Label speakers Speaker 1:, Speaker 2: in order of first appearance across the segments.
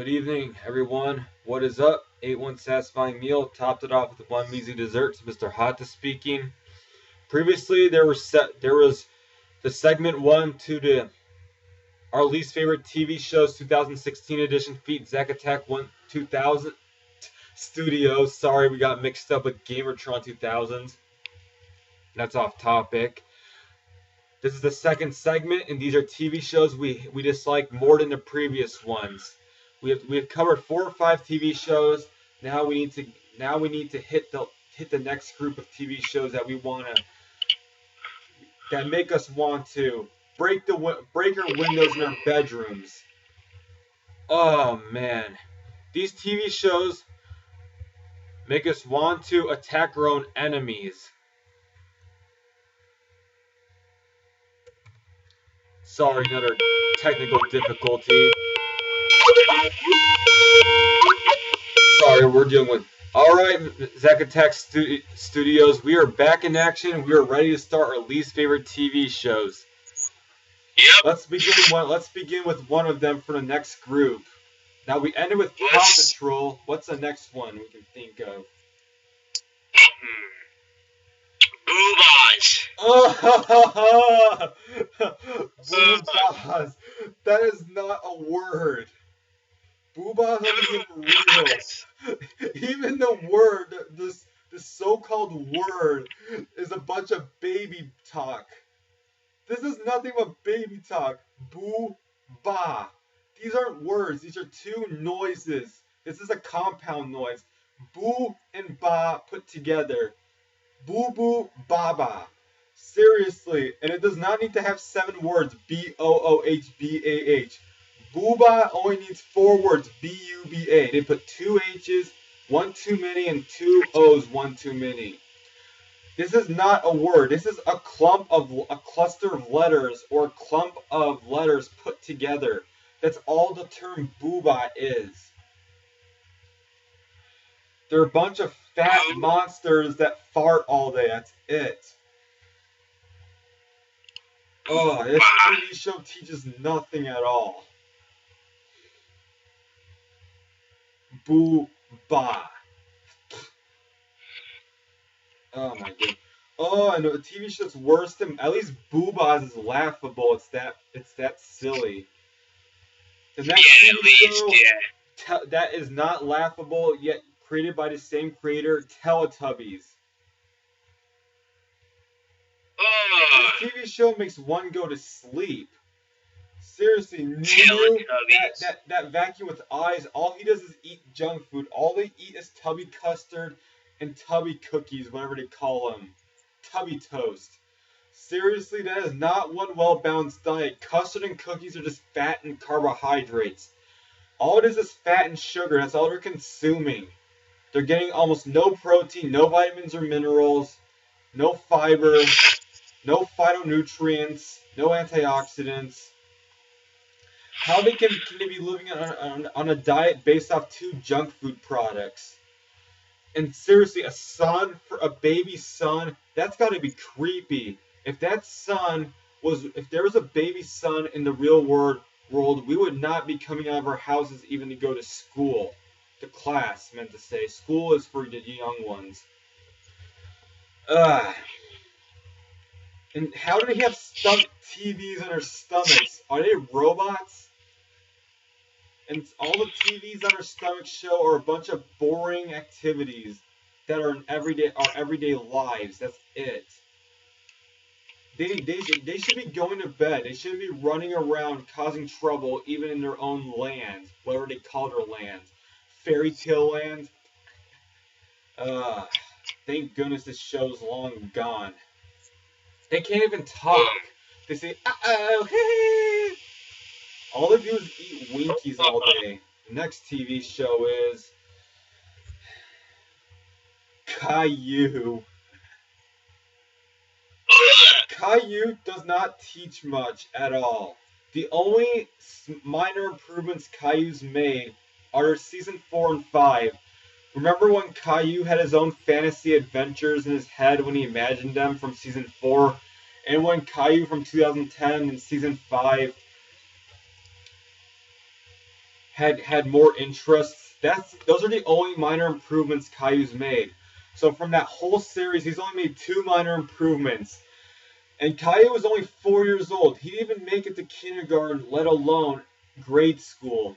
Speaker 1: Good evening, everyone. What is up? Ate one satisfying meal, topped it off with one measly dessert. Mr. Hatta speaking. Previously, there was the segment 1 to our least favorite TV shows 2016 edition feat Zackattack 2000 Studios. Sorry, we got mixed up with Gamertron 2000s. That's off topic. This is the second segment, and these are TV shows we dislike more than the previous ones. We have covered 4 or 5 TV shows. Now we need to hit the next group of TV shows that make us want to break our windows in our bedrooms. Oh man, these TV shows make us want to attack our own enemies. Sorry, another technical difficulty. Sorry, we're dealing with... Alright, Zackattack Studios, we are back in action. We are ready to start our least favorite TV shows.
Speaker 2: Yep.
Speaker 1: Let's begin with one of them for the next group. Now, we ended with Paw Patrol. What's the next one we can think of?
Speaker 2: Boobas.
Speaker 1: Oh, Boobas. That is not a word. Boobas isn't even real. Even the word, this so-called word, is a bunch of baby talk. This is nothing but baby talk. Boo-ba. These aren't words. These are 2 noises. This is a compound noise. Boo and ba put together. Boo-boo-ba-ba. Seriously. And it does not need to have 7 words. B-O-O-H-B-A-H. Booba only needs 4 words. B-U-B-A. They put 2 H's, 1 too many, and 2 O's, 1 too many. This is not a word. This is a cluster of letters, or a clump of letters put together. That's all the term booba is. They're a bunch of fat monsters that fart all day. That's it. Oh, this TV show teaches nothing at all. Boo-ba. Oh my god. Oh, I know, the TV show's worse than... At least Boobas is laughable. It's that silly. The next TV show, that is not laughable, yet created by the same creator, Teletubbies. This TV show makes one go to sleep. Seriously, that vacuum with eyes, all he does is eat junk food. All they eat is tubby custard and tubby cookies, whatever they call them. Tubby toast. Seriously, that is not one well-balanced diet. Custard and cookies are just fat and carbohydrates. All it is fat and sugar. That's all they're consuming. They're getting almost no protein, no vitamins or minerals, no fiber, no phytonutrients, no antioxidants. How can they be living on a diet based off 2 junk food products? And seriously, a baby son, that's got to be creepy. If there was a baby son in the real world, we would not be coming out of our houses even to go to school. To class, meant to say. School is for the young ones. And how do they have TVs on their stomachs? Are they robots? And all the TVs on our stomach show are a bunch of boring activities that are our everyday lives. That's it. They should be going to bed. They shouldn't be running around causing trouble even in their own land, whatever they call their land. Fairy Tale Land. Thank goodness this show's long gone. They can't even talk. They say, uh-oh, hey. All they do is eat Winkies all day. The next TV show is Caillou. Caillou does not teach much at all. The only minor improvements Caillou's made are season 4 and 5. Remember when Caillou had his own fantasy adventures in his head when he imagined them from season 4? And when Caillou from 2010 and season 5 had more interests. Those are the only minor improvements Caillou's made. So from that whole series, he's only made 2 minor improvements. And Caillou was only 4 years old. He didn't even make it to kindergarten, let alone grade school.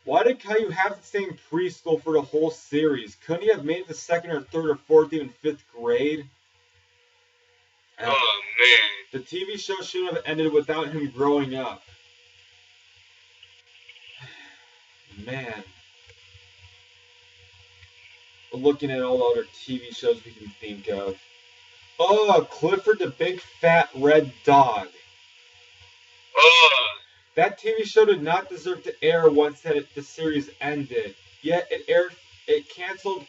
Speaker 1: Why did Caillou have to stay in preschool for the whole series? Couldn't he have made it to 2nd or 3rd or 4th, even 5th grade?
Speaker 2: Oh, man.
Speaker 1: The TV show shouldn't have ended without him growing up. Man. Looking at all the other TV shows we can think of. Oh, Clifford the Big Fat Red Dog. That TV show did not deserve to air once the series ended. Yet it canceled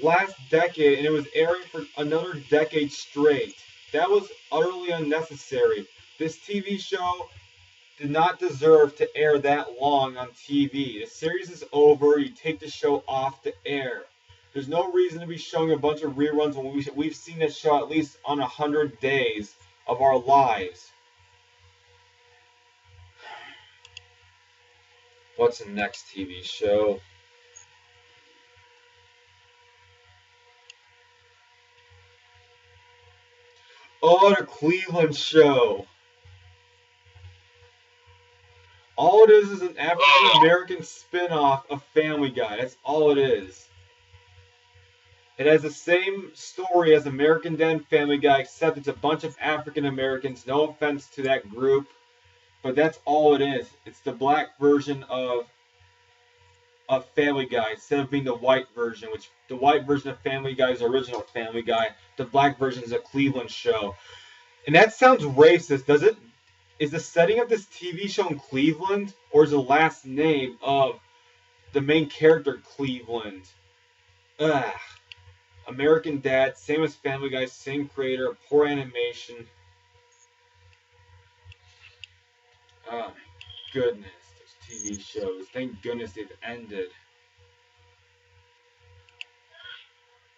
Speaker 1: last decade, and it was airing for another decade straight. That was utterly unnecessary. This TV show did not deserve to air that long on TV. The series is over. You take the show off the air. There's no reason to be showing a bunch of reruns when we've seen this show at least on 100 days of our lives. What's the next TV show? Oh, the Cleveland Show. All it is an African-American spin-off of Family Guy. That's all it is. It has the same story as American Dad and Family Guy, except it's a bunch of African-Americans. No offense to that group, but that's all it is. It's the black version of Family Guy, instead of being the white version, which the white version of Family Guy is the original Family Guy. The black version is a Cleveland Show. And that sounds racist, does it? Is the setting of this TV show in Cleveland, or is the last name of the main character Cleveland? Ugh. American Dad, same as Family Guy, same creator, poor animation. Oh my goodness, those TV shows. Thank goodness they've ended.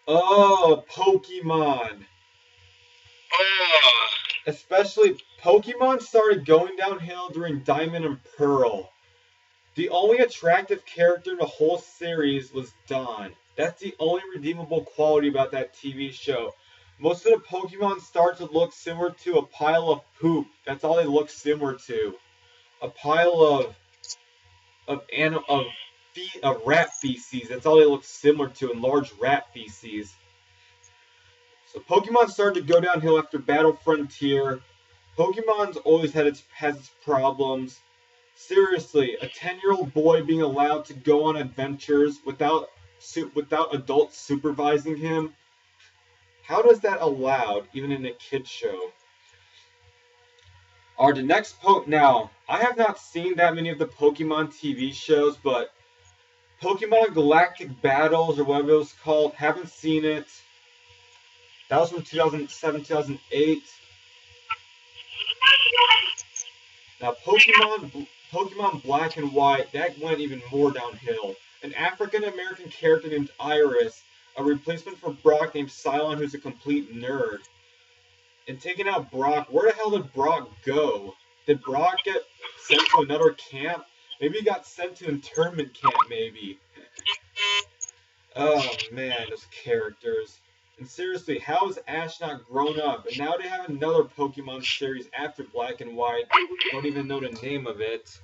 Speaker 1: Oh, Pokemon. Especially, Pokemon started going downhill during Diamond and Pearl. The only attractive character in the whole series was Dawn. That's the only redeemable quality about that TV show. Most of the Pokemon start to look similar to a pile of poop. That's all they look similar to. A pile of rat feces. That's all they look similar to, in large rat feces. So Pokemon started to go downhill after Battle Frontier. Pokemon's always has its problems. Seriously, a 10-year-old boy being allowed to go on adventures without adults supervising him? How does that allowed, even in a kid's show? The next now, I have not seen that many of the Pokemon TV shows, but Pokemon Galactic Battles, or whatever it was called, haven't seen it. That was from 2007, 2008. Now, Pokemon Black and White, that went even more downhill. An African-American character named Iris, a replacement for Brock named Cylon, who's a complete nerd. And taking out Brock, where the hell did Brock go? Did Brock get sent to another camp? Maybe he got sent to internment camp, maybe. Oh man, those characters. And seriously, how has Ash not grown up? And now they have another Pokemon series after Black and White. Don't even know the name of it.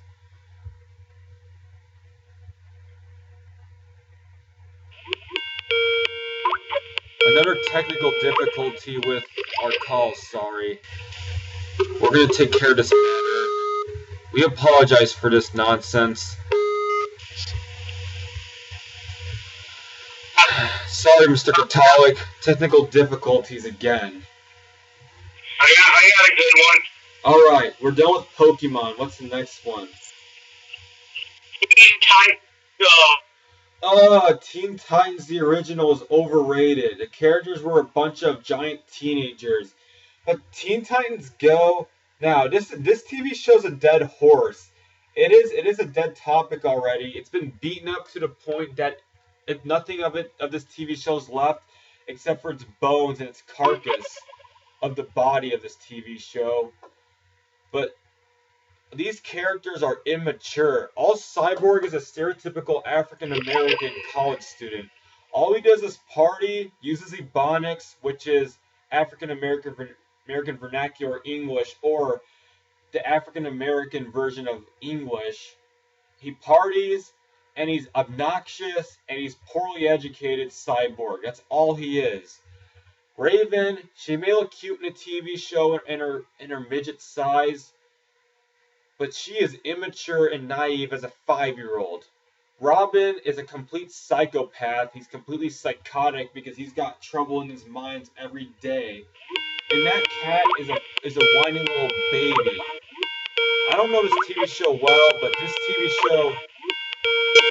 Speaker 1: Another technical difficulty with our call, sorry. We're going to take care of this matter. We apologize for this nonsense. Sorry, Mr. Catholic. Technical difficulties again.
Speaker 2: I got a good one.
Speaker 1: Alright, we're done with Pokemon. What's the next one? Teen Titans, the original, was overrated. The characters were a bunch of giant teenagers. But Teen Titans Go... Now, this TV show's a dead horse. It is a dead topic already. It's been beaten up to the point that nothing of this TV show's left except for its bones and its carcass of the body of this TV show. But these characters are immature. All Cyborg is a stereotypical African-American college student. All he does is party, uses Ebonics, which is African-American vernacular English, or the African-American version of English. He parties, and he's obnoxious, and he's poorly educated Cyborg. That's all he is. Raven, she may look cute in a TV show in her midget size, but she is immature and naive as a 5-year-old. Robin is a complete psychopath. He's completely psychotic because he's got trouble in his mind every day. And that cat is a whiny little baby. I don't know this TV show well, but this TV show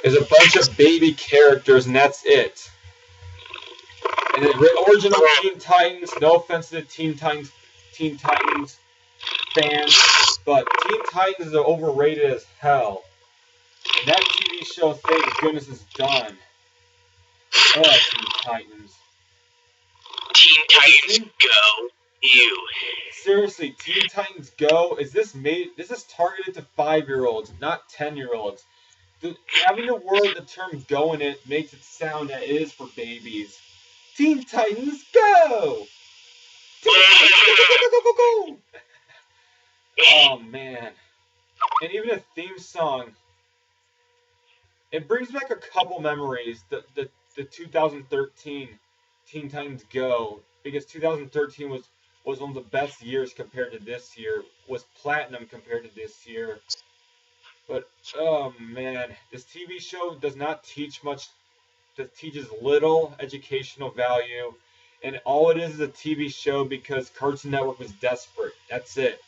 Speaker 1: is a bunch of baby characters, and that's it. And the original Teen Titans, no offense to the Teen Titans fans, but Teen Titans is overrated as hell. And that TV show, thank goodness, is done. I like Teen Titans.
Speaker 3: Teen Titans Go. Ew.
Speaker 1: Seriously, Teen Titans Go, this is targeted to 5-year-olds, not 10-year-olds. Having the word, the term go in it makes it sound that it is for babies. Teen Titans Go! Teen Titans Go, go, go, go! Oh, man. And even a theme song. It brings back a couple memories. The 2013 Teen Titans Go. Because 2013 was one of the best years compared to this year. Was platinum compared to this year. But, oh, man. This TV show does not teach much. It teaches little educational value. And all it is a TV show because Cartoon Network was desperate. That's it.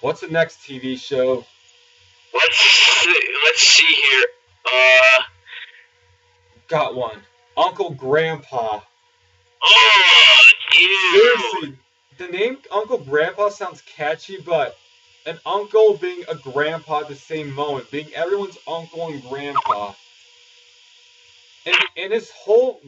Speaker 1: What's the next TV show?
Speaker 3: Let's see here.
Speaker 1: Got one. Uncle Grandpa.
Speaker 3: Oh, ew.
Speaker 1: Seriously, the name Uncle Grandpa sounds catchy, but an uncle being a grandpa at the same moment, being everyone's uncle and grandpa. And his whole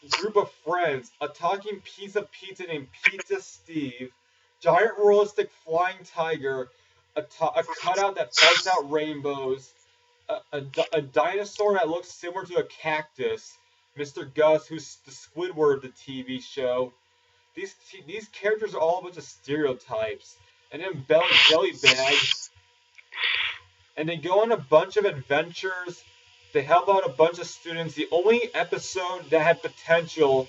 Speaker 1: group of friends, a talking piece of pizza named Pizza Steve, giant realistic flying tiger, a cutout that farts out rainbows, a dinosaur that looks similar to a cactus, Mr. Gus, who's the Squidward of the TV show. These characters are all a bunch of stereotypes. And then Jelly Bag. And they go on a bunch of adventures. They help out a bunch of students. The only episode that had potential,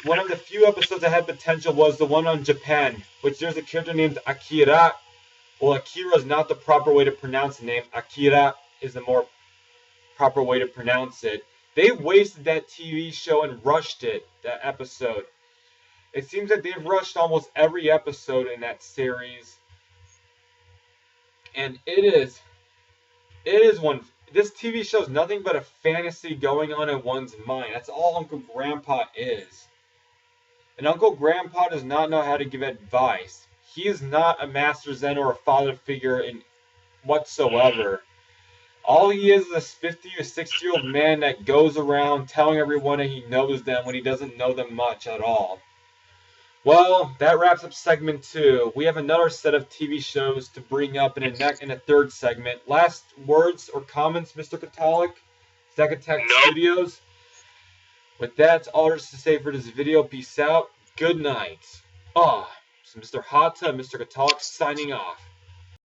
Speaker 1: one of the few episodes that had potential, was the one on Japan, which there's a character named Akira. Well, Akira is not the proper way to pronounce the name. Akira is the more proper way to pronounce it. They wasted that TV show and rushed it, that episode. It seems that they've rushed almost every episode in that series. And it is one. This TV show is nothing but a fantasy going on in one's mind. That's all Uncle Grandpa is. And Uncle Grandpa does not know how to give advice. He is not a master zen or a father figure in whatsoever. All he is a 50 or 60-year-old man that goes around telling everyone that he knows them when he doesn't know them much at all. Well, that wraps up segment 2. We have another set of TV shows to bring up in a third segment. Last words or comments, Mr. Catholic? Zackattack Studios? With that, that's all there's to say for this video. Peace out. Good night. So Mr. Hata and Mr. Catholic signing off.